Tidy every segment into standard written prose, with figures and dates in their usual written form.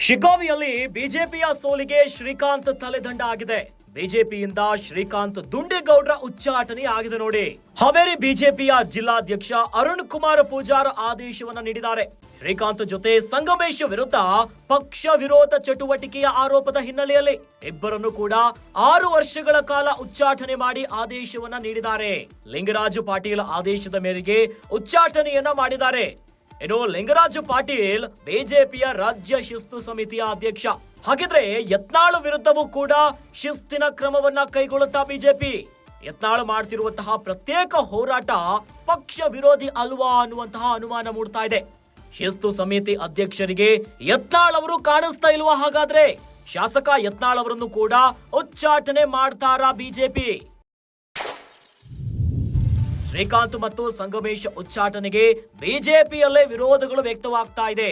ಶಿಗ್ಗಾವಿಯಲ್ಲಿ ಬಿಜೆಪಿಯ ಸೋಲಿಗೆ ಶ್ರೀಕಾಂತ್ ತಲೆದಂಡ ಆಗಿದೆ. ಬಿಜೆಪಿಯಿಂದ ಶ್ರೀಕಾಂತ್ ದುಂಡೇಗೌಡರ ಉಚ್ಚಾಟನೆ ಆಗಿದೆ ನೋಡಿ. ಹಾವೇರಿ ಬಿಜೆಪಿಯ ಜಿಲ್ಲಾಧ್ಯಕ್ಷ ಅರುಣ್ ಕುಮಾರ್ ಪೂಜಾರ್ ಆದೇಶವನ್ನ ನೀಡಿದ್ದಾರೆ. ಶ್ರೀಕಾಂತ್ ಜೊತೆ ಸಂಗಮೇಶ್ ವಿರುದ್ಧ ಪಕ್ಷ ವಿರೋಧ ಚಟುವಟಿಕೆಯ ಆರೋಪದ ಹಿನ್ನೆಲೆಯಲ್ಲಿ ಇಬ್ಬರನ್ನು ಕೂಡ 6 ವರ್ಷಗಳ ಕಾಲ ಉಚ್ಚಾಟನೆ ಮಾಡಿ ಆದೇಶವನ್ನ ನೀಡಿದ್ದಾರೆ. ಲಿಂಗರಾಜು ಪಾಟೀಲ್ ಆದೇಶದ ಮೇರೆಗೆ ಉಚ್ಚಾಟನೆಯನ್ನ ಮಾಡಿದ್ದಾರೆ. ಇನ್ನು ಲಿಂಗರಾಜು ಪಾಟೀಲ್ ಬಿಜೆಪಿಯ ರಾಜ್ಯ ಶಿಸ್ತು ಸಮಿತಿಯ ಅಧ್ಯಕ್ಷ. ಹಾಗಿದ್ರೆ ಯತ್ನಾಳ್ ವಿರುದ್ಧವೂ ಕೂಡ ಶಿಸ್ತಿನ ಕ್ರಮವನ್ನ ಕೈಗೊಳ್ಳುತ್ತಾ ಬಿಜೆಪಿ. ಯತ್ನಾಳ್ ಮಾಡ್ತಿರುವಂತಹ ಪ್ರತ್ಯೇಕ ಹೋರಾಟ ಪಕ್ಷ ವಿರೋಧಿ ಅಲ್ವಾ ಅನ್ನುವಂತಹ ಅನುಮಾನ ಮೂಡ್ತಾ ಇದೆ. ಶಿಸ್ತು ಸಮಿತಿ ಅಧ್ಯಕ್ಷರಿಗೆ ಯತ್ನಾಳ್ ಅವರು ಕಾಣಿಸ್ತಾ ಇಲ್ವಾ? ಹಾಗಾದ್ರೆ ಶಾಸಕ ಯತ್ನಾಳ್ ಅವರನ್ನು ಕೂಡ ಉಚ್ಚಾಟನೆ ಮಾಡ್ತಾರಾ ಬಿಜೆಪಿ? ಶ್ರೀಕಾಂತ್ ಮತ್ತು ಸಂಗಮೇಶ್ ಉಚ್ಚಾಟನೆಗೆ ಬಿಜೆಪಿಯಲ್ಲೇ ವಿರೋಧಗಳು ವ್ಯಕ್ತವಾಗ್ತಾ ಇದೆ.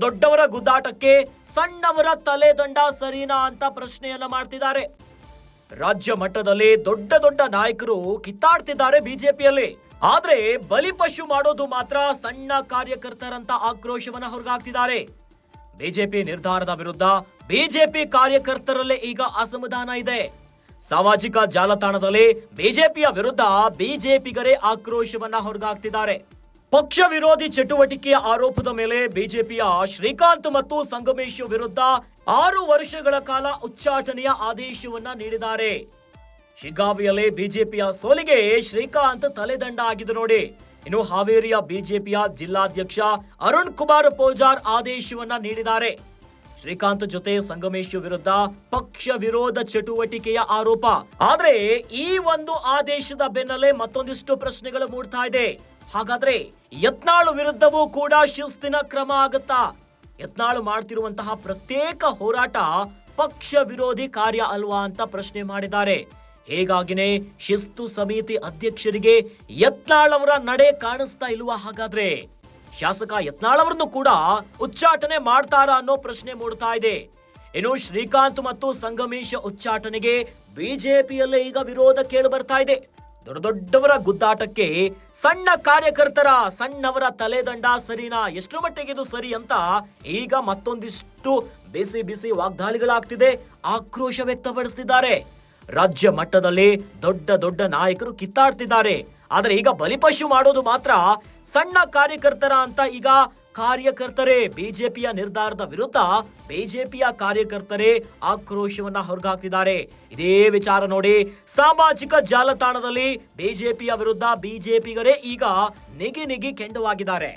ದೊಡ್ಡವರ ಗುದ್ದಾಟಕ್ಕೆ ಸಣ್ಣವರ ತಲೆದಂಡ ಸರಿನಾ ಅಂತ ಪ್ರಶ್ನೆಯನ್ನ ಮಾಡ್ತಿದ್ದಾರೆ. ರಾಜ್ಯ ಮಟ್ಟದಲ್ಲಿ ದೊಡ್ಡ ನಾಯಕರು ಕಿತ್ತಾಡ್ತಿದ್ದಾರೆ ಬಿಜೆಪಿಯಲ್ಲಿ. ಆದ್ರೆ ಬಲಿಪಶು ಮಾಡೋದು ಮಾತ್ರ ಸಣ್ಣ ಕಾರ್ಯಕರ್ತರಂತ ಆಕ್ರೋಶವನ್ನ ಹೊರಗಾಗ್ತಿದ್ದಾರೆ. ಬಿಜೆಪಿ ನಿರ್ಧಾರದ ವಿರುದ್ಧ ಬಿಜೆಪಿ ಕಾರ್ಯಕರ್ತರಲ್ಲೇ ಈಗ ಅಸಮಾಧಾನ ಇದೆ. ಸಾಮಾಜಿಕ ಜಾಲತಾಣದಲ್ಲಿ ಬಿಜೆಪಿಯ ವಿರುದ್ಧ ಬಿಜೆಪಿಗರೇ ಆಕ್ರೋಶವನ್ನ ಹೊರಗಾಗ್ತಿದ್ದಾರೆ. ಪಕ್ಷ ವಿರೋಧಿ ಚಟುವಟಿಕೆಯ ಆರೋಪದ ಮೇಲೆ ಬಿಜೆಪಿಯ ಶ್ರೀಕಾಂತ್ ಮತ್ತು ಸಂಗಮೇಶ್ ವಿರುದ್ಧ 6 ವರ್ಷಗಳ ಕಾಲ ಉಚ್ಚಾಟನೆಯ ಆದೇಶವನ್ನ ನೀಡಿದ್ದಾರೆ. ಶಿಗ್ಗಾವಿಯಲ್ಲಿ ಬಿಜೆಪಿಯ ಸೋಲಿಗೆ ಶ್ರೀಕಾಂತ್ ತಲೆದಂಡ ಆಗಿದೆ ನೋಡಿ. ಇನ್ನು ಹಾವೇರಿಯ ಬಿಜೆಪಿಯ ಜಿಲ್ಲಾಧ್ಯಕ್ಷ ಅರುಣ್ ಕುಮಾರ್ ಪೂಜಾರ್ ಆದೇಶವನ್ನ ನೀಡಿದ್ದಾರೆ. ಶ್ರೀಕಾಂತ್ ಜೊತೆ ಸಂಗಮೇಶ್ ವಿರುದ್ಧ ಪಕ್ಷ ವಿರೋಧ ಚಟುವಟಿಕೆಯ ಆರೋಪ. ಆದ್ರೆ ಈ ಒಂದು ಆದೇಶದ ಬೆನ್ನಲ್ಲೇ ಮತ್ತೊಂದಿಷ್ಟು ಪ್ರಶ್ನೆಗಳು ಮೂಡ್ತಾ ಇದೆ. ಹಾಗಾದ್ರೆ ಯತ್ನಾಳ್ ವಿರುದ್ಧವೂ ಕೂಡ ಶಿಸ್ತಿನ ಕ್ರಮ ಆಗುತ್ತಾ? ಯತ್ನಾಳ್ ಮಾಡ್ತಿರುವಂತಹ ಪ್ರತ್ಯೇಕ ಹೋರಾಟ ಪಕ್ಷ ವಿರೋಧಿ ಕಾರ್ಯ ಅಲ್ವಾ ಅಂತ ಪ್ರಶ್ನೆ ಮಾಡಿದ್ದಾರೆ. ಹೀಗಾಗಿನೇ ಶಿಸ್ತು ಸಮಿತಿ ಅಧ್ಯಕ್ಷರಿಗೆ ಯತ್ನಾಳ್ ಅವರ ನಡೆ ಕಾಣಿಸ್ತಾ ಇಲ್ವಾ? ಹಾಗಾದ್ರೆ ಶಾಸಕ ಯತ್ನಾಳ್ ಅವರನ್ನು ಕೂಡ ಉಚ್ಚಾಟನೆ ಮಾಡ್ತಾರಾ ಅನ್ನೋ ಪ್ರಶ್ನೆ ಮೂಡ್ತಾ ಇದೆ. ಇನ್ನು ಶ್ರೀಕಾಂತ್ ಮತ್ತು ಸಂಗಮೇಶ್ ಉಚ್ಚಾಟನೆಗೆ ಬಿಜೆಪಿಯಲ್ಲೇ ಈಗ ವಿರೋಧ ಕೇಳಿ ಬರ್ತಾ ಇದೆ. ದೊಡ್ಡವರ ಗುದ್ದಾಟಕ್ಕೆ ಸಣ್ಣವರ ತಲೆದಂಡ ಸರಿನಾ? ಎಷ್ಟರ ಮಟ್ಟಿಗೆ ಇದು ಸರಿ ಅಂತ ಈಗ ಮತ್ತೊಂದಿಷ್ಟು ಬಿಸಿ ವಾಗ್ದಾಳಿಗಳಾಗ್ತಿದೆ. ಆಕ್ರೋಶ ವ್ಯಕ್ತಪಡಿಸುತ್ತಿದ್ದಾರೆ. ರಾಜ್ಯ ಮಟ್ಟದಲ್ಲಿ ದೊಡ್ಡ ನಾಯಕರು ಕಿತ್ತಾಡ್ತಿದ್ದಾರೆ. ಆದ್ರೆ ಈಗ ಬಲಿಪಶು ಮಾಡೋದು ಮಾತ್ರ ಸಣ್ಣ ಕಾರ್ಯಕರ್ತರ ಅಂತ ಈಗ ಕಾರ್ಯಕರ್ತರೇ ಬಿಜೆಪಿಯ ನಿರ್ಧಾರದ ವಿರುದ್ಧ ಬಿಜೆಪಿಯ ಕಾರ್ಯಕರ್ತರೇ ಆಕ್ರೋಶವನ್ನ ಹೊರಗಾಕ್ತಿದ್ದಾರೆ. ಇದೇ ವಿಚಾರ ನೋಡಿ ಸಾಮಾಜಿಕ ಜಾಲತಾಣದಲ್ಲಿ ಬಿಜೆಪಿಯ ವಿರುದ್ಧ ಬಿಜೆಪಿಗರೇ ಈಗ ನಿಗಿ ಕೆಂಡವಾಗಿದ್ದಾರೆ.